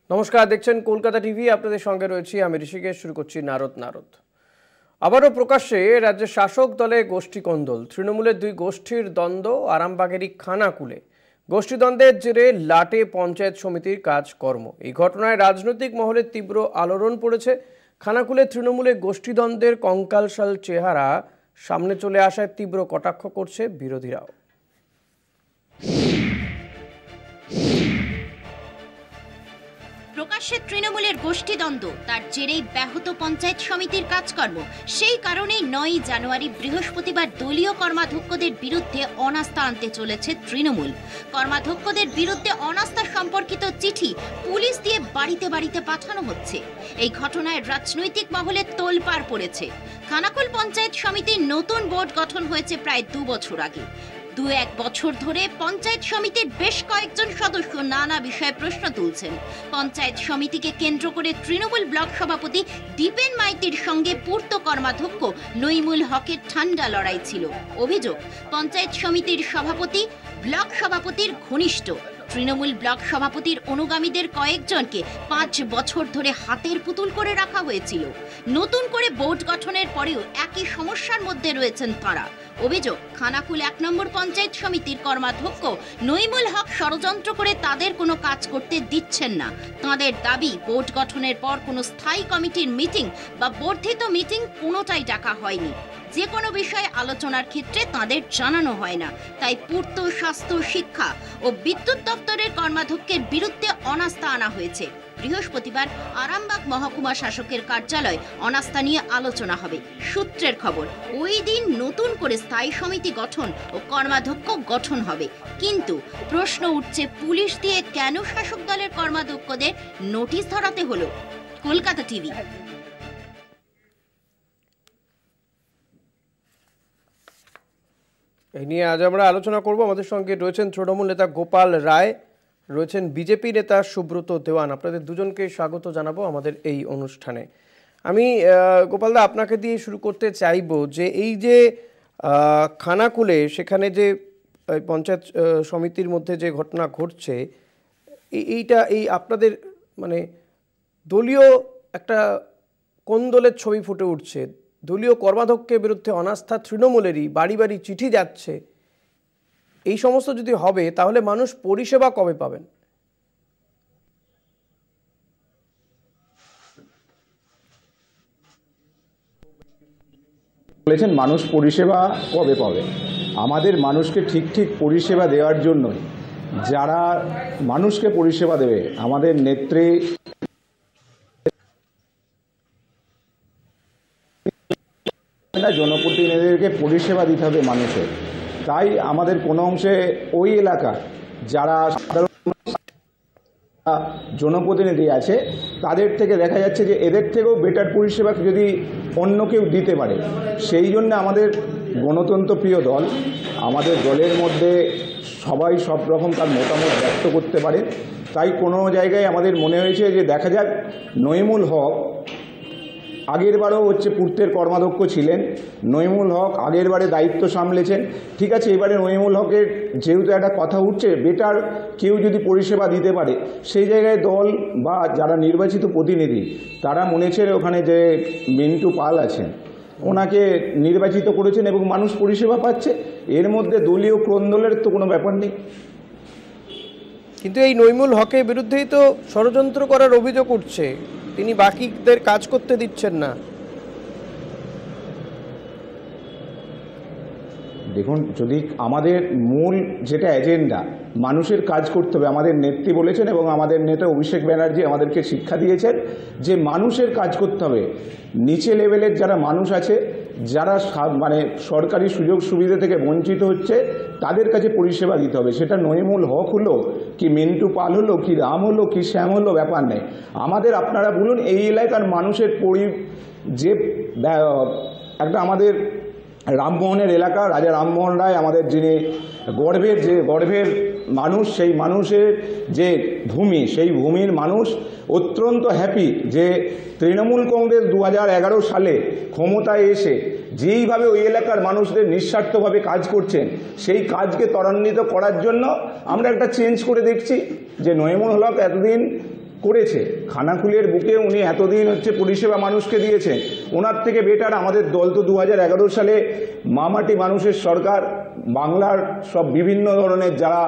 নমস্কার, দেখছেন কলকাতা টিভি। আপনাদের সঙ্গে রয়েছি আমি ঋষিকেশ। শুরু করছি নারদ। আবারও প্রকাশ্যে রাজ্যের শাসক দলে গোষ্ঠী কোন্দল। তৃণমূলের দুই গোষ্ঠীর দ্বন্দ্ব আরামবাগেরই খানাকুলে। গোষ্ঠীদ্বন্দ্বের জেরে লাটে পঞ্চায়েত সমিতির কাজকর্ম। এই ঘটনায় রাজনৈতিক মহলে তীব্র আলোড়ন পড়েছে। খানাকুলে তৃণমূলে গোষ্ঠীদ্বন্দ্বের কঙ্কালসাল চেহারা সামনে চলে আসায় তীব্র কটাক্ষ করছে বিরোধীরাও। প্রকাশ্যে তৃণমূলের গোষ্ঠীদ্বন্দ্ব, তার জেরেই ব্যাহত পঞ্চায়েত সমিতির কাজকর্ম। সেই কারণেই ৯ জানুয়ারি বৃহস্পতিবার দলীয় কর্মাধ্যক্ষদের বিরুদ্ধে অনাস্থা আনতে চলেছে তৃণমূল। কর্মাধ্যক্ষদের বিরুদ্ধে অনাস্থা সম্পর্কিত চিঠি পুলিশ দিয়ে বাড়িতে বাড়িতে পাঠানো হচ্ছে। এই ঘটনায় রাজনৈতিক মহলে তোলপাড় পড়েছে। খানাকুল পঞ্চায়েত সমিতির নতুন বোর্ড গঠন হয়েছে প্রায় ২ বছর আগে। ২-১ বছর ধরে পঞ্চায়েত সমিতির বেশ কয়েকজন সদস্য নানা বিষয়ে প্রশ্ন তুলছেন। পঞ্চায়েত সমিতিকে কেন্দ্র করে তৃণমূল ব্লক সভাপতি দীপেন মাইতির সঙ্গে পূর্ত কর্মাধ্যক্ষ নইমুল হকের ঠান্ডা লড়াই ছিল। অভিযোগ, পঞ্চায়েত সমিতির সভাপতি ব্লক সভাপতির ঘনিষ্ঠ। তৃণমূল ব্লক সভাপতির অনুগামীদের কয়েকজনকে ৫ বছর ধরে হাতের পুতুল করে রাখা হয়েছিল। নতুন করে বোর্ড গঠনের পরেও একই সমস্যার মধ্যে রয়েছেন তাঁরা। অভিযোগ, খানাকুল ১ নম্বর পঞ্চায়েত সমিতির কর্মাধ্যক্ষ নইমুল হক ষড়যন্ত্র করে তাদের কোনো কাজ করতে দিচ্ছেন না। তাঁদের দাবি, বোর্ড গঠনের পর কোনো স্থায়ী কমিটির মিটিং বা বর্ধিত মিটিং কোনোটাই ডাকা হয়নি। যে কোনো বিষয়ে আলোচনার ক্ষেত্রে তাদের জানানো হয় না। তাই পূর্ত, স্বাস্থ্য, শিক্ষা ও বিদ্যুৎ দপ্তরের কর্মাধ্যক্ষের বিরুদ্ধে অনাস্থা আনা হয়েছে। বৃহস্পতিবার আরামবাগ মহকুমা শাসকের কার্যালয়ে অনাস্থা নিয়ে আলোচনা হবে। সূত্রের খবর, ওই দিন নতুন করে স্থায়ী সমিতি গঠন ও কর্মাধ্যক্ষ গঠন হবে। কিন্তু প্রশ্ন উঠছে, পুলিশ দিয়ে কেন শাসক দলের কর্মাধ্যক্ষদের নোটিশ ধরাতে হলো? কলকাতা টিভি। এই নিয়ে আজ আমরা আলোচনা করব। আমাদের সঙ্গে রয়েছেন তৃণমূল নেতা গোপাল রায়, রয়েছেন বিজেপি নেতা সুব্রত দেওয়ান। আপনাদের দুজনকে স্বাগত জানাবো আমাদের এই অনুষ্ঠানে। আমি গোপালদা, আপনাকে দিয়ে শুরু করতে চাইব যে এই যে খানাকুলে সেখানে যে পঞ্চায়েত সমিতির মধ্যে যে ঘটনা ঘটছে, এইটা এই আপনাদের মানে দলীয় একটা কোন্দলের ছবি ফুটে উঠছে। দলীয় কর্মাধ্যক্ষের বিরুদ্ধে অনাস্থা তৃণমূলেরই, বাড়ি বাড়ি চিঠি যাচ্ছে। এই সমস্ত যদি হবে তাহলে মানুষ পরিষেবা কবে পাবেন? বলেছেন মানুষ পরিষেবা কবে পাবে? আমাদের মানুষকে ঠিক পরিষেবা দেওয়ার জন্যই যারা মানুষকে পরিষেবা দেবে, আমাদের নেত্রী জনপ্রতিনিধিদেরকে পরিষেবা দিতে হবে মানুষের। তাই আমাদের কোনো অংশে ওই এলাকা যারা সাধারণ জনপ্রতিনিধি আছে তাদের থেকে দেখা যাচ্ছে যে এদের থেকেও বেটার পরিষেবা যদি অন্য কেউ দিতে পারে, সেই জন্য আমাদের গণতন্ত্রপ্রিয় দল, আমাদের দলের মধ্যে সবাই সব রকম তার মতামত ব্যক্ত করতে পারে। তাই কোনো জায়গায় আমাদের মনে হয়েছে যে দেখা যাক, নইমুল হক আগের বারও পূর্তের কর্মাধ্যক্ষ ছিলেন, নইমুল হক আগের বারে দায়িত্ব সামলেছেন। ঠিক আছে, এবারে নইমুল হকের যেহেতু একটা কথা উঠছে, বেটার কেউ যদি পরিষেবা দিতে পারে, সেই জায়গায় দল বা যারা নির্বাচিত প্রতিনিধি তারা মনে ছিল ওখানে যে মিন্টু পাল আছেন ওনাকে নির্বাচিত করেছেন এবং মানুষ পরিষেবা পাচ্ছে। এর মধ্যে দলীয় কোন্দলের তো কোনো ব্যাপার নেই। কিন্তু এই নইমুল হকের বিরুদ্ধেই তো ষড়যন্ত্র করার অভিযোগ উঠছে। তিনি বাকিদের কাজ করতে দিচ্ছেন না। দেখুন, যদি আমাদের মূল যেটা এজেন্ডা মানুষের কাজ করতে হবে, আমাদের নেত্রী বলেছেন এবং আমাদের নেতা অভিষেক ব্যানার্জি আমাদেরকে শিক্ষা দিয়েছেন যে মানুষের কাজ করতে হবে। নিচে লেভেলের যারা মানুষ আছে, যারা মানে সরকারি সুযোগ সুবিধা থেকে বঞ্চিত হচ্ছে, তাদের কাছে পরিষেবা দিতে হবে। সেটা নইমুল হক হলো কি মিন্টু পাল হলো কি রাম হলো কি শ্যাম হলো, ব্যাপার নেই। আমাদের আপনারা বলুন, এই এলাকার মানুষের যে একটা আমাদের রামমোহনের এলাকা, রাজা রামমোহন রায় আমাদের যিনি গর্ভের মানুষ, সেই মানুষের যে ভূমি, সেই ভূমির মানুষ অত্যন্ত হ্যাপি যে তৃণমূল কংগ্রেস 2011 সালে ক্ষমতায় এসে যেইভাবে ওই এলাকার মানুষদের নিঃস্বার্থভাবে কাজ করছেন, সেই কাজকে ত্বরান্বিত করার জন্য আমরা একটা চেঞ্জ করে দেখছি যে নইমুল হক এতদিন করেছে। খানাকুলের বুকে উনি এতদিন হচ্ছে পরিষেবা মানুষকে দিয়েছেন, ওনার থেকে বেটার আমাদের দল তো 2011 সালে মামাটি মানুষের সরকার, বাংলার সব বিভিন্ন ধরনের যারা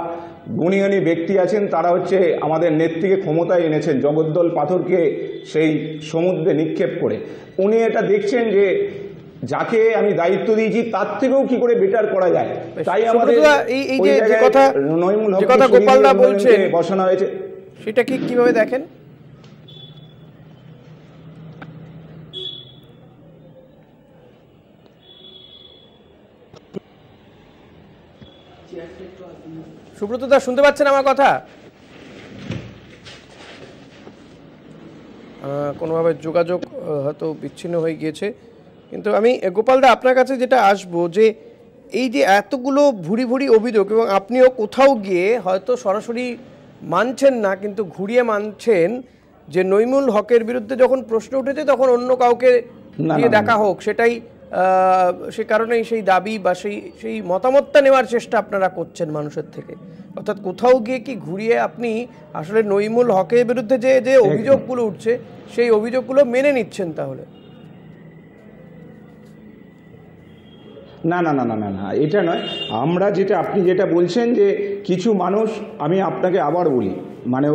গুণী ব্যক্তি আছেন তারা হচ্ছে আমাদের নেত্রীকে ক্ষমতায় এনেছেন জগদ্দল পাথরকে সেই সমুদ্রে নিক্ষেপ করে। উনি এটা দেখছেন যে যাকে আমি দায়িত্ব দিয়েছি তার থেকেও কি করে বেটার করা যায়, তাই আমাদের এই যে কথা গোপালদা বলছেন বসানো হয়েছে। সেটা কি কিভাবে দেখেন? সুব্রত দা শুনতে পাচ্ছেন আমার কথা? কোনোভাবে যোগাযোগ হয়তো বিচ্ছিন্ন হয়ে গিয়েছে, কিন্তু আমি গোপালদা আপনার কাছে যেটা আসবো যে এই যে এতগুলো ভুরি ভুরি অভিযোগ এবং আপনিও কোথাও গিয়ে হয়তো সরাসরি মানছেন না কিন্তু ঘুরিয়ে মানছেন যে নইমুল হকের বিরুদ্ধে যখন প্রশ্ন উঠেছে তখন অন্য কাউকে দিয়ে দেখা হোক, সেটাই সে কারণেই সেই দাবি বা সেই মতামতটা নেওয়ার চেষ্টা আপনারা করছেন মানুষের থেকে। অর্থাৎ কোথাও গিয়ে কি ঘুরিয়ে আপনি আসলে নইমুল হকের বিরুদ্ধে যে অভিযোগগুলো উঠছে সেই অভিযোগগুলো মেনে নিচ্ছেন তাহলে? না না না না না না এটা নয়। আমরা যেটা আপনি যেটা বলছেন যে কিছু মানুষ, আমি আপনাকে আবার বলি, মানে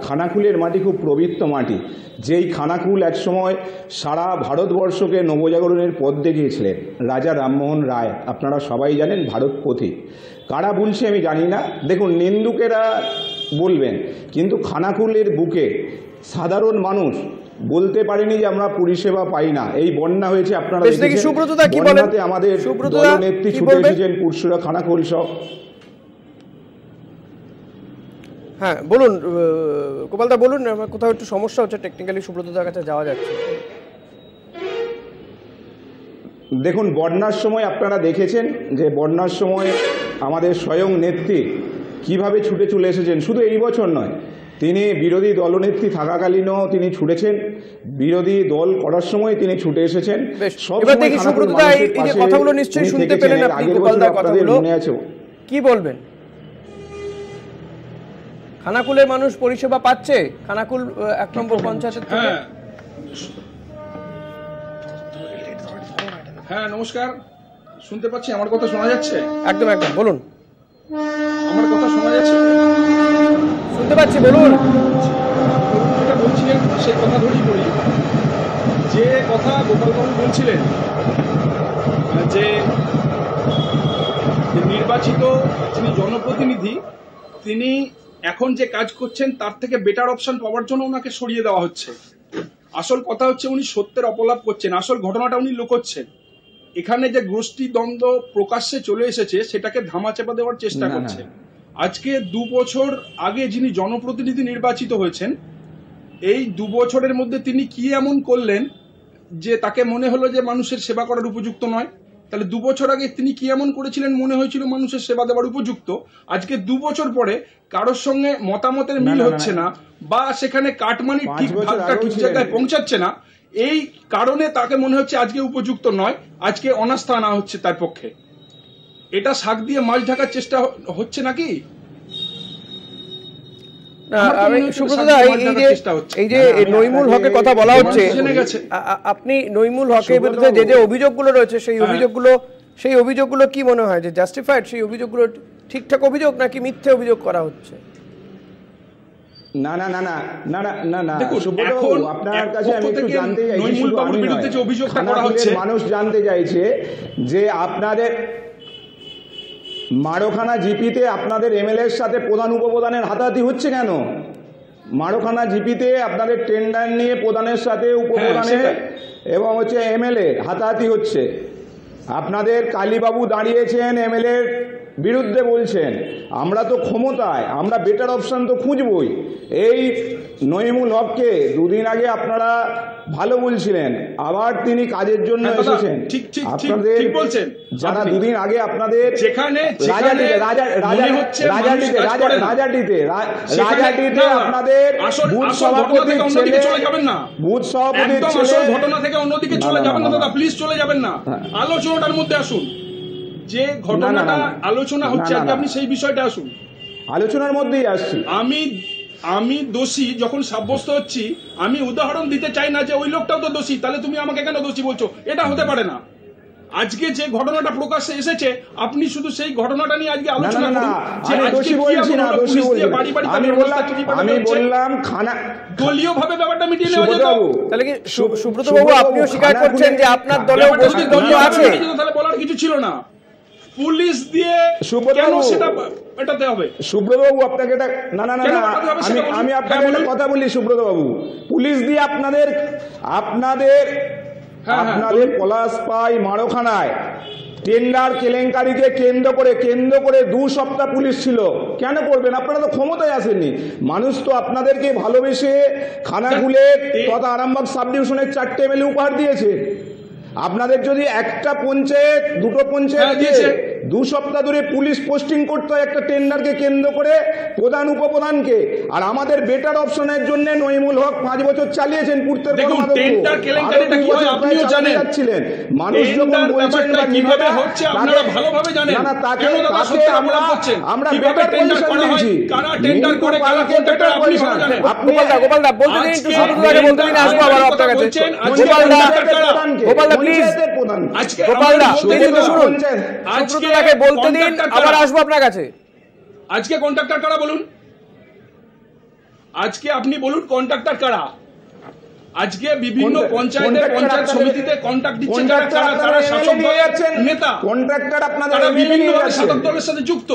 খানাকুলের মাটি খুব পবিত্র মাটি, যেই খানাকুল একসময় সারা ভারতবর্ষকে নবজাগরণের পথ দেখিয়েছিলেন রাজা রামমোহন রায়, আপনারা সবাই জানেন, ভারত পথিক। কারা বলছে আমি জানি না, দেখুন নিন্দুকেরা বলবেন, কিন্তু খানাকুলের বুকে সাধারণ মানুষ বলতে পারেনি যে আমরা পরিষেবা পাই না। এই বন্যা হয়েছে, আপনারা দেখেছেন, বন্যাতে আমাদের দলনেত্রী ছুটে এসেছেন পুরসুরা, খানাকুল সব। হ্যাঁ বলুন গোপালদা, বলুন, কোথাও একটু সমস্যা হচ্ছে টেকনিক্যালি, সুব্রতদার কাছে যাওয়া যাচ্ছে। দেখুন বন্যার সময় আপনারা দেখেছেন যে বন্যার সময় আমাদের স্বয়ং নেত্রী কিভাবে ছুটে চলে এসেছেন। শুধু এই বছর নয়, তিনি বিরোধী দলনেত্রী থাকাকালীনও তিনি ছুটেছেন, বিরোধী দল করার সময় তিনি ছুটে এসেছেন। কথাগুলো নিশ্চয়ই শুনতে পেলেন আপনি গোপালদার কথাগুলো, কি বলবেন? খানাকুলের মানুষ পরিষেবা পাচ্ছে খানাকুল 1 নম্বর পঞ্চায়েতের থেকে? হ্যাঁ নমস্কার, শুনতে পাচ্ছি, আমার কথা শোনা যাচ্ছে? একদম একদম, বলুন। আমার কথা শোনা যাচ্ছে? শুনতে পাচ্ছি, বলুন। যেটা বলছিলেন সেই কথা ধরেই বলি, যে কথা গোপালবাবু বলছিলেন যে নির্বাচিত যিনি জনপ্রতিনিধি তিনি এখন যে কাজ করছেন তার থেকে বেটার অপশন পাওয়ার জন্য ওনাকে সরিয়ে দেওয়া হচ্ছে। আসল কথা হচ্ছে উনি সত্যের অপলাপ করছেন, আসল ঘটনাটা উনি লুকোচ্ছেন। এখানে যে গোষ্ঠী দ্বন্দ্ব প্রকাশ্যে চলে এসেছে সেটাকে ধামাচাপা দেওয়ার চেষ্টা করছে। আজকে 2 বছর আগে যিনি জনপ্রতিনিধি নির্বাচিত হয়েছেন, এই 2 বছরের মধ্যে তিনি কি এমন করলেন যে তাকে মনে হলো যে মানুষের সেবা করার উপযুক্ত নয়? তাহলে 2 বছর আগে তিনি কি এমন করেছিলেন মনে হয়েছিল মানুষের সেবা দেওয়ার উপযুক্ত? আজকে 2 বছর পরে কারোর সঙ্গে মতামতের মিল হচ্ছে না, বা সেখানে কাটমানির ঠিক ভাগটা ঠিক জায়গায় পৌঁছাচ্ছে না, এই কারণে তাকে মনে হচ্ছে আজকে উপযুক্ত নয়, আজকে অনাস্থা আনা হচ্ছে তার পক্ষে। এটা শাক দিয়ে মাছ ঢাকার চেষ্টা হচ্ছে নাকি? এই যে নইমুল হকের কথা বলা হচ্ছে, আপনি নইমুল হকের বিরুদ্ধে যে অভিযোগগুলো রয়েছে সেই অভিযোগগুলো কি মনে হয় যে জাস্টিফাইড? সেই অভিযোগগুলো ঠিকঠাক অভিযোগ নাকি মিথ্যে অভিযোগ করা হচ্ছে? না না না না না না না না আপনার কাছে আমি একটু জানতে চাইছি, মানুষ জানতে চাইছে যে আপনাদের মারোখানা জিপিতে আপনাদের এমএলএর সাথে প্রধান উপপ্রধানের হাতাহাতি হচ্ছে কেন? মারোখানা জিপিতে আপনাদের টেন্ডার নিয়ে প্রধানের সাথে উপপ্রধানের এবং হচ্ছে এমএলএ হাতাহাতি হচ্ছে। আপনাদের কালীবাবু দাঁড়িয়েছেন এমএলএর বিরুদ্ধে, বলছেন আমরা তো ক্ষমতায়, আমরা বেটার অপশন তো খুঁজবই। এই নইমুল হককে 2 দিন আগে আপনারা ভালো বলছিলেন, আবার তিনি কাজের জন্য এসেছেন। আপনাদের যারা 2 দিন আগে আপনাদের রাজাটিতে আপনাদের বুথ সভাপতির ছেলে, বুথ সভাপতির ছেলে, ঘটনা থেকে অন্যদিকে চলে যাবেন না দাদা, প্লিজ চলে যাবেন না, আলোচনাটার মধ্যে আসুন। যে ঘটনাটা আলোচনা হচ্ছে আজকে আপনি সেই বিষয়টা আসুন। আলোচনার মধ্যেই আসছি। আমি দোষী যখন সাব্যস্ত হচ্ছি, আমি উদাহরণ দিতে চাই না যে ওই লোকটাও তো দোষী, তাহলে তুমি আমাকে কেন দোষী বলছো? এটা হতে পারে না। আজকে যে ঘটনাটা প্রকাশ্যে এসেছে, আপনি শুধু সেই ঘটনাটা নিয়ে আজকে আলোচনা করুন। আমি বললাম দলীয় ভাবে ব্যাপারটা মিটিয়ে নেওয়া যেত। তাহলে কি সুব্রত বাবু আপনিও স্বীকার করছেন যে আপনার দলেও গোষ্ঠীদ্বন্দ্ব আছে? তাহলে বলার কিছু ছিল না। পুলিশ দিয়ে কেন সেটা এটাতে হবে? সুব্রত বাবু আপনাকে এটা না না না আমি আপনাকে একটা কথা বলি সুব্রত বাবু, পুলিশ দিয়ে আপনাদের পলাশপাই মারখানায় টেন্ডার কেলেঙ্কারিকে কেন্দ্র করে 2 সপ্তাহ পুলিশ ছিল। কেন করবেন? আপনারা তো ক্ষমতায় আসেননি। মানুষ তো আপনাদেরকে ভালোবেসে খানাকুলের তথা আরামবাগ সাব ডিভিশনের 4টে এমএলএ উপহার দিয়েছে। আপনাদের যদি একটা পঞ্চায়েত, 2টো পঞ্চায়েত দিয়েছে, 2 সপ্তাহ ধরে পুলিশ পোস্টিং করতে হয় একটা টেন্ডারকে কেন্দ্র করে, প্রধান উপপ্রধানকে। আর আমাদের বেটার অপশনের জন্য নইমুল হক 5 বছর চালিয়েছেন পূর্তের যাচ্ছিলেন। মানুষ যখন বলছেন আমরা বেটার পজিশন দিয়েছি। আজকে কন্ট্রাক্টর কারা বলুন? আজকে আপনি বলুন কন্ট্রাক্টর কারা? আজকে বিভিন্ন পঞ্চায়েত সমিতিতে কন্ট্রাক্ট দিচ্ছেন যারা শাসক দলের নেতা, কন্ট্রাক্টর আপনাদের বিভিন্ন শাসক দলের সাথে যুক্ত,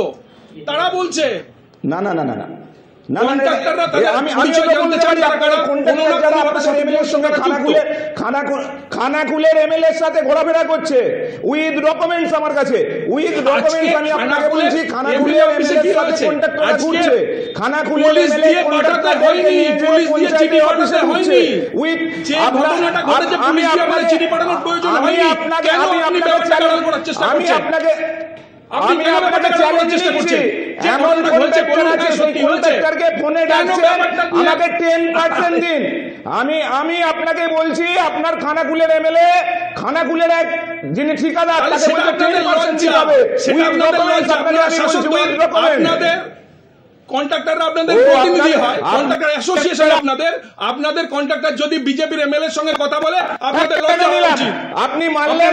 তারা বলছে না না না না না খানাকুলের এমএলএর সাথে ঘোরাফেরা করছে উইথ ডকুমেন্টস আমার কাছে, উইথ ডকুমেন্টস। আমি আপনাকে বলছি খানাকুলের এমএলএর সাথে কন্ট্রাক্টররা ঘুরছে, খানাকুলের এমএলএ কন্ট্রাক্টরদেরকে নিয়ে পঞ্চায়েতে অফিসে ঘুরছে উইথ। আমি আপনাকে চ্যালেঞ্জ করছি, এমন কন্ট্রাক্টর আছে সেই কন্ট্রাক্টরকে ফোনে ডাকছে আমাকে 10% দিন। আমি আপনাকে বলছি আপনার খানাকুলের এমএলএ, খানাকুলের এক যিনি ঠিকাদার, তাকে বলতে 10% দিতে হবে উইথ ডকুমেন্টস। আপনাকে আমি বলছি উইথ ডকুমেন্টস। কন্ট্রাক্টররা আপনাদের প্রতিনিধি হয়, কন্ট্রাক্টর অ্যাসোসিয়েশন আপনাদের কন্ট্রাক্টর যদি বিজেপির এমএলএ এর সঙ্গে কথা বলে আপনাদের লজ্জা হওয়া উচিত। আপনি মানলেন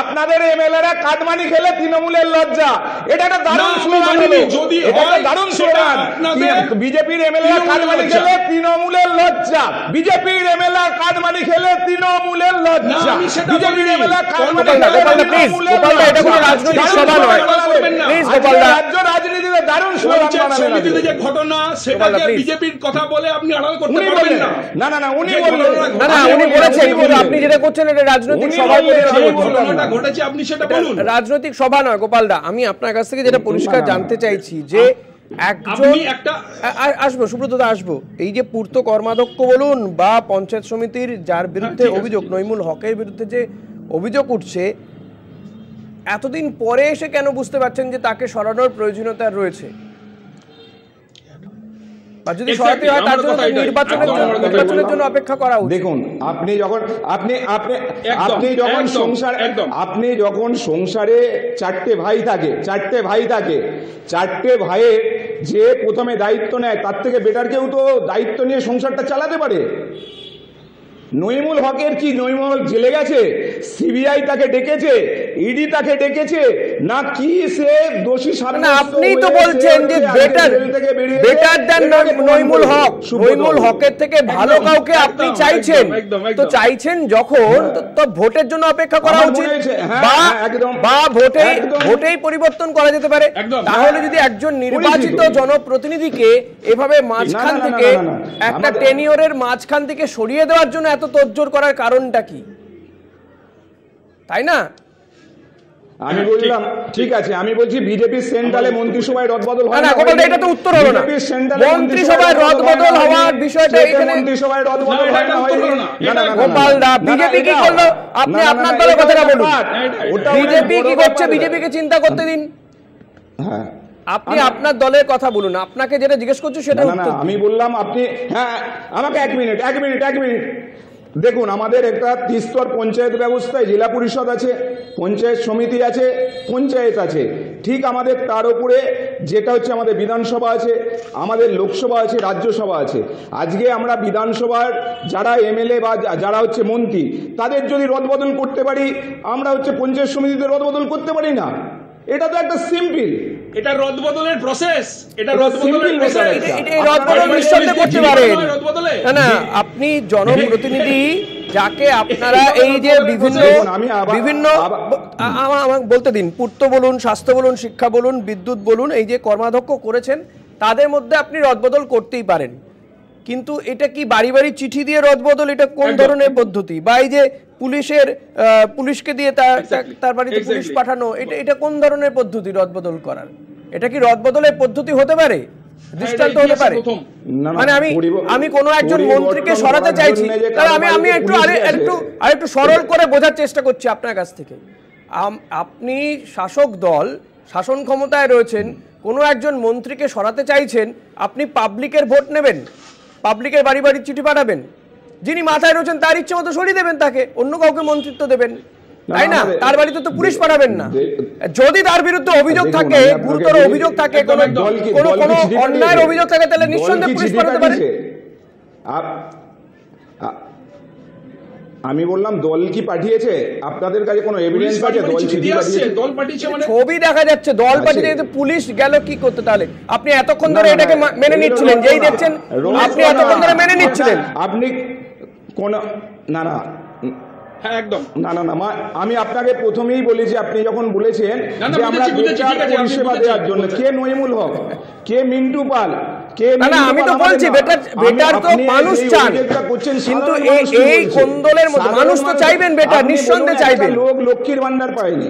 আপনাদের এমএলএরা কাটমানি খেলে তৃণমূলের লজ্জা। এটা একটা দারুণ স্লোগান। যদি দারুণ স্লোগান, বিজেপির এমএলএরা কাটমানি খেলে তৃণমূলের লজ্জা, বিজেপির এমএলএ কাটমানি খেলে তৃণমূলের লজ্জা, বিজেপির এমএলএ কাটমানি খেলে তৃণমূলের লজ্জা। এটা কোনো রাজনৈতিক সভা নয়, প্লিজ গোপালদা। রাজ্য রাজনীতিতে দারুণ স্লোগান সমিতিতে যে ঘটনা সেটাকে বিজেপির কথা বলে আপনি আড়াল করতে পারবেন না। না না না উনি বললেন, না না উনি বলেছেন, কিন্তু আপনি যেটা করছেন এটা রাজনৈতিক সভা ঘটেছে, আপনি সেটা বলুন। রাজনৈতিক সভা নয় গোপালদা। আমি আপনার কাছ থেকে যেটা পরিষ্কার জানতে চাইছি যে একজন আসবো, সুব্রতদা আসবো, এই যে পূর্ত কর্মাধ্যক্ষ বলুন বা পঞ্চায়েত সমিতির যার বিরুদ্ধে অভিযোগ, নইমুল হকের বিরুদ্ধে যে অভিযোগ উঠছে, এতদিন পরে এসে কেন বুঝতে পারছেন যে তাকে সরানোর প্রয়োজনীয়তা রয়েছে? যদি সরাতে হয় তার জন্য নির্বাচনের জন্য অপেক্ষা করা উচিত। দেখুন আপনি যখন সংসারে 4টে ভাই থাকে, 4টে ভাইয়ের যে প্রথমে দায়িত্ব নেয় তার থেকে বেটার কেউ তো দায়িত্ব নিয়ে সংসারটা চালাতে পারে। নইমুল হকের কি নইমুল জেলে গেছে? সিবিআই তাকে ডেকেছে, ইডি তাকে ডেকেছে না কি? সে দোষী সাব্যস্ত। আপনি তো বলছেন যে বেটার দ্যান নইমুল হক, নইমুল হকের থেকে ভালো কাউকে আপনি চাইছেন। তো চাইছেন যখন, তো ভোটের জন্য অপেক্ষা করা উচিত বা ভোটেই পরিবর্তন করা যেতে পারে। তাহলে যদি একজন নির্বাচিত জনপ্রতিনিধিকে এভাবে মাঝখান থেকে একটা টেনিওরের মাঝখান থেকে সরিয়ে দেওয়ার জন্য এত তোড়জোড় করার কারণটা কি? তাই না? আমি বললাম ঠিক আছে, আমি বলছি বিজেপি সেন্ট্রালে মন্ত্রিসভায় রদবদল হয় না। এটা তো উত্তর হলো না। মন্ত্রিসভায় রদবদল হওয়ার বিষয়টা এখানে মন্ত্রিসভায় রদবদল হয় না, হয়নি। গোপালদা বিজেপি কি করলো? আপনি আপনার দলের কথাটা বলুন। বিজেপি কি করছে? বিজেপিকে চিন্তা করতে দিন। হ্যাঁ আপনি আপনার দলের কথা বলুন। আপনাকে যেটা জিজ্ঞেস করছি সেটা না আমি বললাম আপনি, হ্যাঁ আমাকে এক মিনিট দেখুন, আমাদের একটা 3 স্তর পঞ্চায়েত ব্যবস্থায় জেলা পরিষদ আছে, পঞ্চায়েত সমিতি আছে, পঞ্চায়েত আছে। ঠিক আমাদের তার উপরে যেটা হচ্ছে আমাদের বিধানসভা আছে, আমাদের লোকসভা আছে, রাজ্যসভা আছে। আজকে আমরা বিধানসভার যারা এমএলএ বা যারা হচ্ছে মন্ত্রী, তাদের যদি রদবদল করতে পারি, আমরা হচ্ছে পঞ্চায়েত সমিতিতে রদবদল করতে পারি না? এটা তো একটা সিম্পল, এটা রদবদলের প্রসেস, এটা রদবদলের প্রসেস। এই রদবদল নিঃসন্দেহে করতে পারেন না। না, আপনি জনপ্রতিনিধি, যাকে আপনারা এই যে বিভিন্ন আমাকে বলতে দিন, পূর্ত বলুন, স্বাস্থ্য বলুন, শিক্ষা বলুন, বিদ্যুৎ বলুন, এই যে কর্মাধ্যক্ষ করেছেন তাদের মধ্যে আপনি রদবদল করতেই পারেন, কিন্তু এটা কি বাড়ি বাড়ি চিঠি দিয়ে রদবদল? এটা কোন ধরনের পদ্ধতি? বা এই যে পুলিশকে দিয়ে তার বাড়িতে পুলিশ পাঠানো, এটা কোন ধরনের পদ্ধতি রদবদল করার? এটা কি রদবদলের পদ্ধতি হতে পারে, দৃষ্টান্ত হতে পারে? মানে আমি কোনো একজন মন্ত্রীকে সরাতে চাইছি, তাহলে আমি একটু সরল করে বোঝার চেষ্টা করছি আপনার কাছ থেকে। আপনি শাসক দল, শাসন ক্ষমতায় রয়েছেন, কোনো একজন মন্ত্রীকে সরাতে চাইছেন, আপনি পাবলিকের ভোট নেবেন, পাবলিকের বাড়ি বাড়ি চিঠি পাঠাবেন, যিনি মাথায় রয়েছেন তার ইচ্ছে মতো সরিয়ে দেবেন, তাকে অন্য কাউকে মন্ত্রিত্ব দেবেন, তাই না? তার বাড়িতে তো পুলিশ পাঠাবেন না। যদি তার বিরুদ্ধে অভিযোগ থাকে, গুরুতর অভিযোগ থাকে, কোনো অন্যায়ের অভিযোগ থাকে, তাহলে নিঃসন্দেহে পুলিশ পাঠাতে পারে। আমি বললাম দল কি পাঠিয়েছে? আপনাদের কাছে কোনো এভিডেন্স আছে দল চিঠি পাঠিয়েছে? দল পাঠিয়েছে মানে ছবি দেখা যাচ্ছে দল পাঠিয়েছে, পুলিশ গেল কি করতে? তাহলে আপনি এতক্ষণ ধরে এটাকে মেনে নিচ্ছিলেন, যেই দেখছেন আপনি এতক্ষণ ধরে মেনে নিচ্ছিলেন। আপনি কোন না না হ্যাঁ একদম না না না আমি আপনাকে প্রথমেই বলেছি, আপনি যখন বলেছেন যে আমরা বেটার পরিষেবা দেওয়ার জন্য, কে নইমুল হক, কে মিন্টু পাল, কে না, আমি তো বলছি বেটার তো মানুষ চান, কিন্তু এই কোন্দলের মধ্যে মানুষ তো চাইবেন বেটার, নিঃসন্দেহে চাইবেন। লোক লক্ষ্মীর ভান্ডার পায়নি,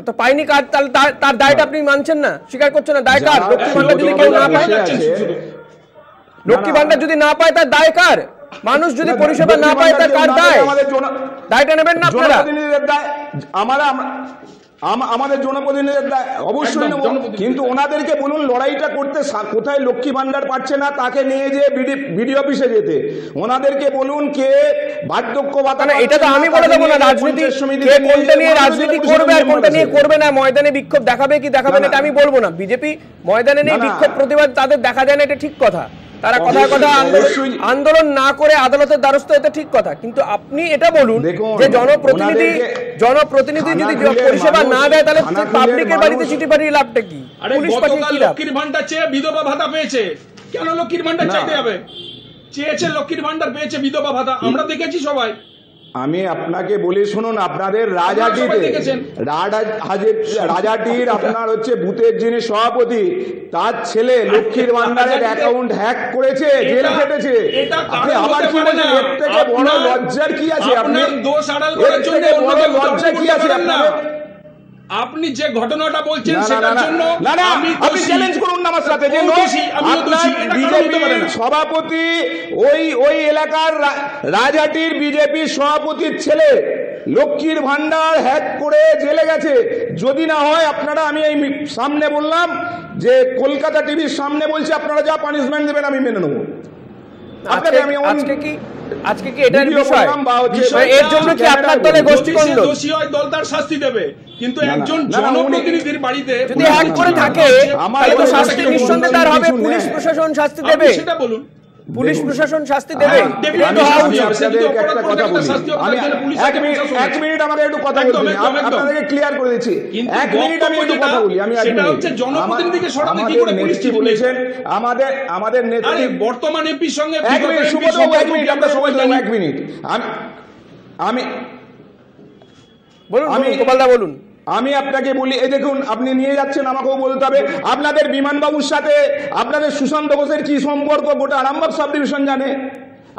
তো পাইনি কার, তার দায়টা আপনি মানছেন না, স্বীকার করছেন না? দায় কার? লক্ষ্মী ভান্ডার যদি কেউ না পায়, লক্ষ্মী ভান্ডার যদি না পায় তার দায় কার? মানুষ যদি পরিষেবা না পায় তার কার দায়? দায়টা নেবেন না আপনারা? আমাদের জনপ্রতিনিধিদের দায় অবশ্যই নেব, কিন্তু ওনাদেরকে বলুন লড়াইটা করতে, কোথায় লক্ষ্মী ভান্ডার পাচ্ছে না তাকে নিয়ে যে বিডি অফিসে যেতে, ওনাদেরকে বলুন কে বার্ধক্য ভাতা। এটা তো আমি বলে দেবো না, রাজনীতি কে কোনটা নিয়ে রাজনীতি করবে আর কোনটা নিয়ে করবে না, ময়দানে বিক্ষোভ দেখাবে কি দেখাবে না এটা আমি বলবো না। বিজেপি ময়দানে নিয়ে বিক্ষোভ প্রতিবাদ তাদের দেখা যায় না, এটা ঠিক কথা। তারা কথায় কথা আন্দোলন না করে আদালতের দ্বারস্থ, এটা ঠিক কথা, কিন্তু আপনি এটা বলুন যে জনপ্রতিনিধি যদি পরিষেবা না দেয় তাহলে পাবলিকের বাড়িতে চিঠি পাঠিয়ে লাভটা কি? পুলিশ পাঠিয়ে কি লাভ? লক্ষ্মীর ভান্ডার চেয়ে বিধবা ভাতা পেয়েছে, কেন লক্ষ্মীর ভান্ডার চাইতে হবে? চেয়েছে লক্ষ্মীর ভান্ডার, পেয়েছে বিধবা ভাতা, আমরা দেখেছি সবাই। আমি আপনাকে বলি শুনুন, আপনাদের রাজাটির আপনার হচ্ছে বুথের যিনি সভাপতি, তার ছেলে লক্ষ্মীর ভান্ডারের অ্যাকাউন্ট হ্যাক করেছে, জেল কেটেছে। আপনি আবার কি বলেন? এর থেকে বড় লজ্জার কি আছে? আপনি দোষ আড়াল করার জন্য বড় লজ্জা কি আছে আপনাদের? আপনি যে ঘটনাটা বলছেন সেটার জন্য আপনি চ্যালেঞ্জ করুন না আমার সাথে, যে বিজেপির সভাপতি ওই এলাকার রাজাটির বিজেপির সভাপতির ছেলে লক্ষ্মীর ভান্ডার হ্যাক করে জেলে গেছে। যদি না হয় আপনারা, আমি এই সামনে বললাম যে কলকাতা টিভির সামনে বলছি, আপনারা যা পানিশমেন্ট দেবেন আমি মেনে নেবো। আজকে কি এটার বিষয়, এর জন্য কি আপনার দলে গোষ্ঠীদ্বন্দ্ব? দোষী হয় দল তার শাস্তি দেবে, কিন্তু একজন জনপ্রতিনিধির বাড়িতে যদি হ্যাক করে থাকে তাহলে তো শাস্তি নিঃসন্দেহে তার হবে। পুলিশ প্রশাসন শাস্তি দেবে, সেটা বলুন। পুলিশ প্রশাসন শাস্তি দেবে। এক মিনিট আমাকে একটু কথা বলতে, আপনাদেরকে ক্লিয়ার করে দিচ্ছি। এক মিনিট আমি একটু কথা বলি। আমি জনপ্রতিনিধিকে সরাতে কি করে পুলিশ বলেছেন? আমাদের নেত্রী বর্তমান এমপির সঙ্গে এক মিনিট আমরা সবাই এক মিনিট আমি বলুন, গোপালদা বলুন। আমি আপনাকে বলি, এই দেখুন আপনি নিয়ে যাচ্ছেন, আমাকেও বলতে হবে। আপনাদের বিমানবাবুর সাথে আপনাদের সুশান্ত ঘোষের কি সম্পর্ক গোটা আরামবাগ সাব ডিভিশন জানে।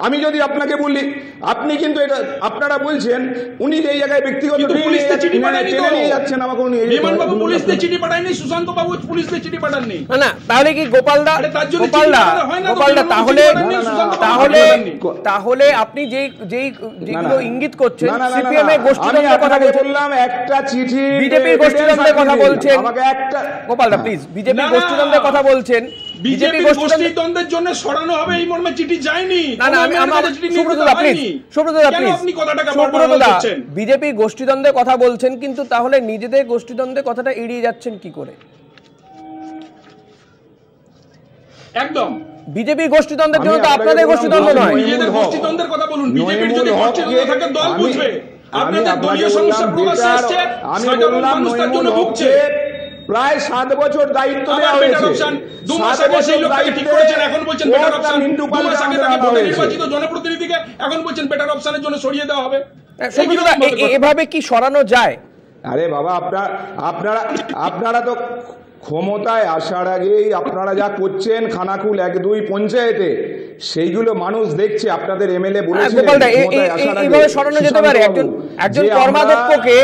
আমি যদি আপনাকে বলি, আপনি কিন্তু এটা আপনারা বলছেন উনি যে জায়গায় ব্যক্তিগত নিয়ে যাচ্ছেন, আমাকেও নিয়ে বিমানবাবু পুলিশকে চিঠি পাঠায়নি, সুশান্ত বাবু পুলিশকে চিঠি পাঠাননি। না, তাহলে কি গোপালদা তাহলে আপনি যেগুলো ইঙ্গিত করছেন, সিপিএম এর গোষ্ঠীদ্বন্দ্বের কথা বললাম, একটা চিঠি বিজেপির গোষ্ঠীদ্বন্দ্বের কথা বলছেন, আমাকে একটা গোপালদা প্লিজ, বিজেপির গোষ্ঠীদ্বন্দ্বের কথা বলছেন, বিজেপি গোষ্ঠীদ্বন্দ্বের জন্য সরানো হবে এই মর্মে চিঠি যায়নি। না না আমি আপনি কথাটাকে বারবার বলছেন বিজেপি গোষ্ঠীদ্বন্দ্বের কথা বলছেন, কিন্তু তাহলে নিজেদের গোষ্ঠীদ্বন্দ্বের কথাটা এড়িয়ে যাচ্ছেন কি করে? একদম বিজেপি গোষ্ঠীদ্বন্দ্বের জন্য তো আপনাদের গোষ্ঠীদ্বন্দ্ব নয়। নিজেদের গোষ্ঠীদ্বন্দ্বের কথা বলুন। বিজেপির যদি গোষ্ঠীদ্বন্দ্ব থাকে দল বুঝবে। আপনাদের দলীয় সমস্যা প্রকাশ্যে আসছে, সাধারণ মানুষ তার জন্য ভুগছে। প্রায় 7 বছর দায়িত্ব দেওয়া হয়েছে। 2 মাস আগে সেই লোকটাকে ঠিক করেছেন, এখন বলছেন বেটার অপশন। 2 মাস আগে তাকে ভোটে নির্বাচিত জনপ্রতিনিধিকে এখন বলছেন বেটার অপশনের জন্য সরিয়ে দেওয়া হবে। এভাবে কি সরানো যায়? আরে বাবা, আপনারা তো ক্ষমতায় আসার আগেই আপনারা যা করছেন খানাকুল 1-2 পঞ্চায়েতে, সেইগুলো মানুষ দেখছে। আপনাদের এমএলএ বলেছিলেন এইভাবে সরানো যেতে পারে একজন কর্মাধ্যক্ষকে।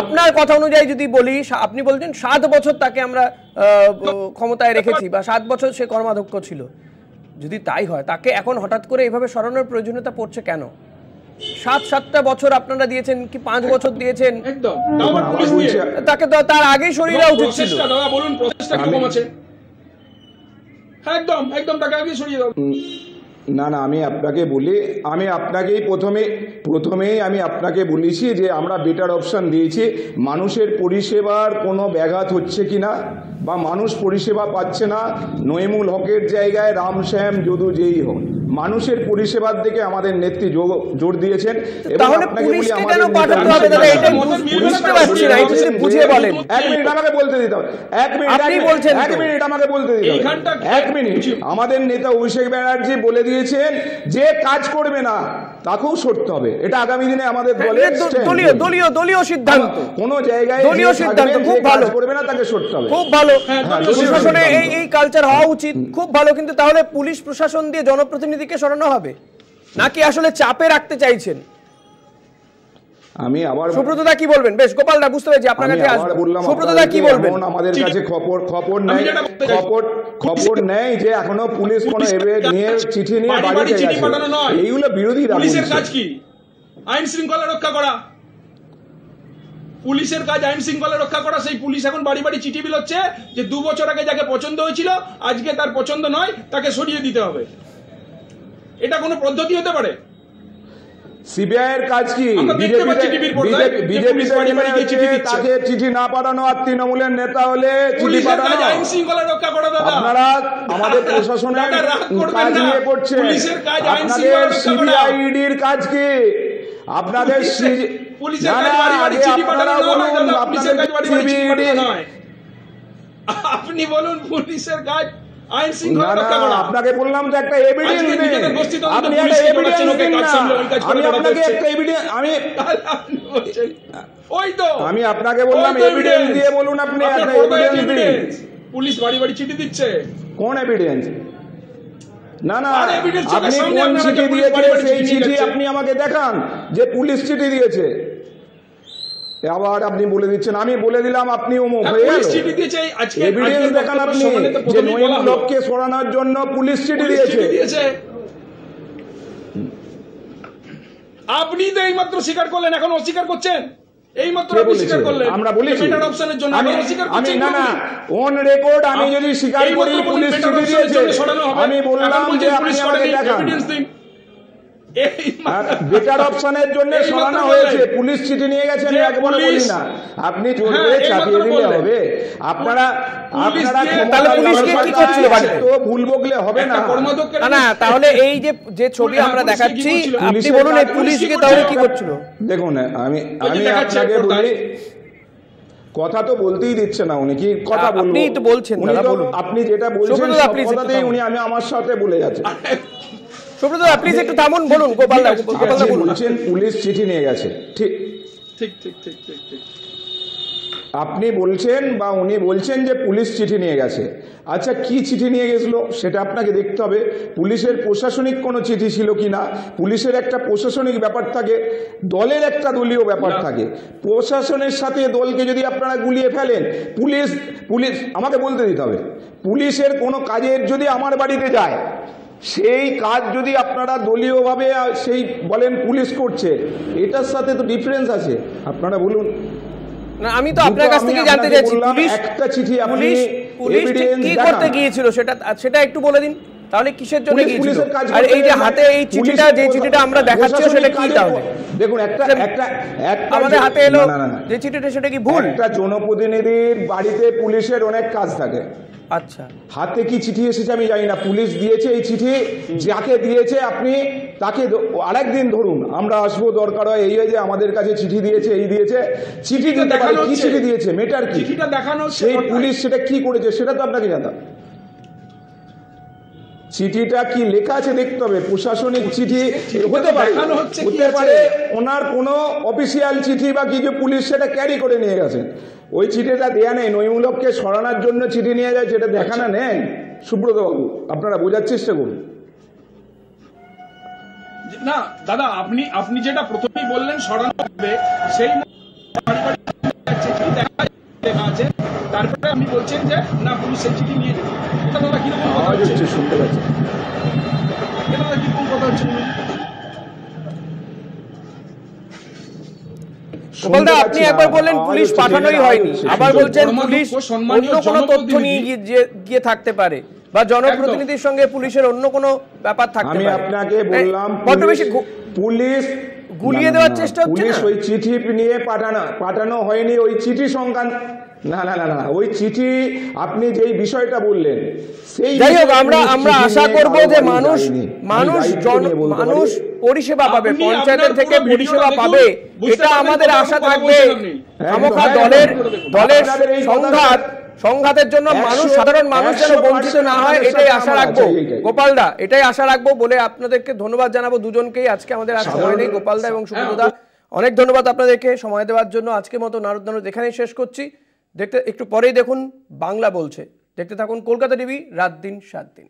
আপনার কথা অনুযায়ী যদি বলি, আপনি বলছেন 7 বছর তাকে আমরা ক্ষমতায় রেখেছি বা 7 বছর সে কর্মাধ্যক্ষ ছিল। যদি তাই হয়, তাকে এখন হঠাৎ করে এইভাবে সরানোর প্রয়োজনীয়তা পড়ছে কেন? 7-7টা বছর আপনারা দিয়েছেন কি 5 বছর দিয়েছেন? একদম তাকে তো তার আগেই সরিয়ে দেওয়া উচিত ছিল। দাদা বলুন প্রসেসটা কি কম আছে? একদম একদম তাকে আগেই সরিয়ে দাও। না না, আমি আপনাকে বলি, আমি আপনাকেই প্রথমেই আমি আপনাকে বলেছি যে আমরা বেটার অপশন দিয়েছি। মানুষের পরিষেবার কোনো ব্যাঘাত হচ্ছে কিনা বা মানুষ পরিষেবা পাচ্ছে না, নইমুল হকের জায়গায় রাম শ্যাম যদু যেই হোক, মানুষের পরিষেবার দিকে আমাদের নেত্রী জোর দিয়েছেন। তাহলে পুলিশকে কেন পাঠাতে হবে দাদা? এটা বুঝতে পারছি না, এটা যদি বুঝিয়ে বলেন। 1 মিনিট আমাকে বলতে দিতে হবে। 1 মিনিট আপনি বলছেন 1 মিনিট আমাকে বলতে দিতে হবে। 1 মিনিট। আমাদের নেতা অভিষেক ব্যানার্জি বলে দিয়েছেন যে কাজ করবে না তাকেও সরতে হবে। এটা আগামী দিনে আমাদের দলের দলীয় সিদ্ধান্ত। কোন জায়গায় দলীয় সিদ্ধান্ত খুব ভালো, করবে না তাকে সরতে হবে। খুব ভালো। প্রশাসনে এই কালচার হওয়া উচিত, খুব ভালো। কিন্তু তাহলে পুলিশ প্রশাসন দিয়ে জনপ্রতিনিধিকে সরানো হবে নাকি আসলে চাপে রাখতে চাইছেন? আমি আবার সুব্রতদা কি বলবেন? বেশ, গোপালদা বুঝতে পেরেছি আপনার কাছে আসবো। সুব্রতদা কি বলবেন? আমাদের কাছে খবর নেই যে এখনো পুলিশ কোনো এভিডেন্স নিয়ে চিঠি নিয়ে বাড়িতে গেছে। এইগুলো বিরোধীরা। পুলিশের কাজ কি? আইন শৃঙ্খলা রক্ষা করা। পুলিশের কাজ আইন শৃঙ্খলা রক্ষা করা। সেই পুলিশ এখন বাড়ি বাড়ি চিঠি বিলোচ্ছে যে 2 বছর আগে যাকে পছন্দ হয়েছিল আজকে তার পছন্দ নয়, তাকে সরিয়ে দিতে হবে। এটা কোনো পদ্ধতি হতে পারে? সিবিআই এর কাজ কি? বিজেপি তাকে চিঠি না পাঠানো আর তৃণমূলের নেতা হলে চিঠি পাঠানো। আইন শৃঙ্খলা রক্ষা করা দাদা। আপনারা আমাদের প্রশাসনের কাজ নিয়ে করছেন। আপনাদের সিবিআইডির কাজ কি? আপনাদের পুলিশের কাজ বাড়ি বাড়ি চিঠি পাঠানো নয় দাদা। পুলিশের কাজ বাড়ি বাড়ি চিঠি পাঠানো নয়। আপনি বলুন পুলিশের কাজ আইন শৃঙ্খলা রক্ষা করা। আপনাকে বললাম যে একটা এভিডেন্স দিন। আপনি একটা এভিডেন্স দিন না। আমি আপনাকে একটা এভিডেন্স আমি আপনাকে বললাম এভিডেন্স দিয়ে বলুন। আপনি একটা এভিডেন্স দিন। পুলিশ বাড়ি বাড়ি চিঠি দিচ্ছে। কোন এভিডেন্স? না না, আপনি কোন চিঠি দিয়েছেন সেই চিঠি আপনি আমাকে দেখান যে পুলিশ চিঠি দিয়েছে। আবার আপনি বলে দিচ্ছেন আমি বলে দিলাম আপনি অমুক হয়ে গেল। এভিডেন্স দেখান আপনি যে নইমুল হককে সরানোর জন্য পুলিশ চিঠি দিয়েছে। আপনি তো এইমাত্র স্বীকার করলেন, এখন অস্বীকার করছেন। এইমাত্র আপনি স্বীকার করলেন আমরা বলেছি বেটার অপশনের জন্য অস্বীকার করছেন। না না, অন রেকর্ড আমি যদি স্বীকার করি পুলিশ চিঠি দিয়েছে, আমি বললাম যে আপনি আমাকে দেখান। বেটার অপশনের জন্য সরানো হয়েছে, পুলিশ চিঠি নিয়ে গেছে। আমি একবার বলি না, আপনি জোর করে চাপিয়ে দিলে হবে। আপনারা তো ভুল বকলে হবে না। না তাহলে এই যে ছবি আমরা দেখাচ্ছি, আপনি বলুন এই পুলিশকে তাহলে কি করছিল? দেখুন আমি আপনাকে বলি, কথা তো বলতেই দিচ্ছে না উনি। কি কথা বলবো? আপনি তো বলছেন, আপনি যেটা বলছেন সব কথাতেই উনি আমি আমার সাথে বলে যাচ্ছে। সুব্রত প্লিজ একটু থামুন, বলুন। গোপালদা বলছেন পুলিশ চিঠি নিয়ে গেছে। ঠিক ঠিক ঠিক ঠিক ঠিক ঠিক আপনি বলছেন বা উনি বলছেন যে পুলিশ চিঠি নিয়ে গেছে। আচ্ছা, কি চিঠি নিয়ে গেছিল সেটা আপনাকে দেখতে হবে। পুলিশের প্রশাসনিক কোনো চিঠি ছিল কি না? পুলিশের একটা প্রশাসনিক ব্যাপার থাকে, দলের একটা দলীয় ব্যাপার থাকে। প্রশাসনের সাথে দলকে যদি আপনারা গুলিয়ে ফেলেন, পুলিশ আমাকে বলতে দিতে হবে। পুলিশের কোনো কাজের যদি আমার বাড়িতে যায়, সেই কাজ যদি আপনারা দলীয়ভাবে সেই বলেন পুলিশ করছে, এটার সাথে তো ডিফারেন্স আছে। আপনারা বলুন। না আমি তো আপনার কাছ থেকে জানতে চাইছি, পুলিশ একটা চিঠি আপনি পুলিশ ঠিক evidence কি দেখান। করতে গিয়েছিল সেটা একটু বলে দিন, তাহলে কিসের জন্য পুলিশ গিয়েছিল? পুলিশের কাজ আর করতে এই যে গেলে হাতে এই চিঠিটা, যে চিঠিটা আমরা দেখাচ্ছি সেটা কি তাহলে? দেখুন একটা আমাদের হাতে এলো না, না, না। যে চিঠিটা, সেটা কি ভুল? একটা জনপ্রতিনিধির বাড়িতে পুলিশের অনেক কাজ থাকে। আচ্ছা, হাতে কি চিঠি এসেছে আমি জানি না, পুলিশ দিয়েছে এই চিঠি, যাকে দিয়েছে আপনি তাকে আরেকদিন ধরুন, আমরা আসবো, দরকার হয় এই যে আমাদের কাছে চিঠি দিয়েছে, এই দিয়েছে, চিঠি দিতে পারে, কি চিঠি দিয়েছে, মেটার কি, চিঠিটা দেখানো হচ্ছে, সেই পুলিশ সেটা কি করেছে সেটা তো আপনাকে জানা। চিঠিটা কি লেখা আছে দেখতে হবে, প্রশাসনিক চিঠি হতে পারে, দেখানো হচ্ছে কি হতে আছে? পারে ওনার কোনো অফিসিয়াল চিঠি বা কিছু, পুলিশ সেটা ক্যারি করে নিয়ে গেছে। ওই চিঠিটা দেয়া নেই, নৈমূলককে সরানোর জন্য চিঠি নিয়ে যায়, সেটা দেখানো নেই। সুব্রত বাবু, আপনারা বোঝার চেষ্টা করুন। না দাদা, আপনি যেটা প্রথমেই বললেন সরানো হবে, সেই চিঠি দেখা আছে, তারপরে আপনি বলছেন যে না পুলিশ সেই চিঠি নিয়ে যাবে। এটা দাদা কিরকম কথা আওয়াজ হচ্ছে? হচ্ছে, শুনতে পাচ্ছি। এটা দাদা কিরকম কথা হচ্ছে বলুন? গোপালদা, আপনি একবার বললেন পুলিশ পাঠানোই হয়নি, আবার বলছেন পুলিশ অন্য কোনো তথ্য নিয়ে গিয়ে থাকতে পারে, বা জনপ্রতিনিধির সঙ্গে পুলিশের অন্য কোনো ব্যাপার থাকতে আমি পারে। আপনাকে বললাম বড্ড বেশি পুলিশ গুলিয়ে দেওয়ার চেষ্টা হচ্ছে পুলিশ না? ওই চিঠি নিয়ে পাঠানো হয়নি, ওই চিঠি সংক্রান্ত না না না না ওই চিঠি আপনি যেই বিষয়টা বললেন সেই, যাই হোক, আমরা আশা করব যে মানুষ পরিষেবা পাবে, পঞ্চায়েতের থেকে পরিষেবা পাবে, এটা আমাদের আশা থাকবে। খামোখা দলের সংঘাতের জন্য সাধারণ মানুষ যেন বঞ্চিত না হয়, এটাই আশা রাখবো। গোপালদা, এটাই আশা রাখবো বলে আপনাদেরকে ধন্যবাদ জানাবো দুজনকেই। আজকে আমাদের আর সময় নেই, গোপালদা এবং সুব্রতদা, অনেক ধন্যবাদ আপনাদেরকে সময় দেওয়ার জন্য। আজকের মতো নারদ এখানেই শেষ করছি। দেখতে একটু পরেই দেখুন বাংলা বলছে। দেখতে থাকুন কলকাতা টিভি, রাত দিন 7 দিন।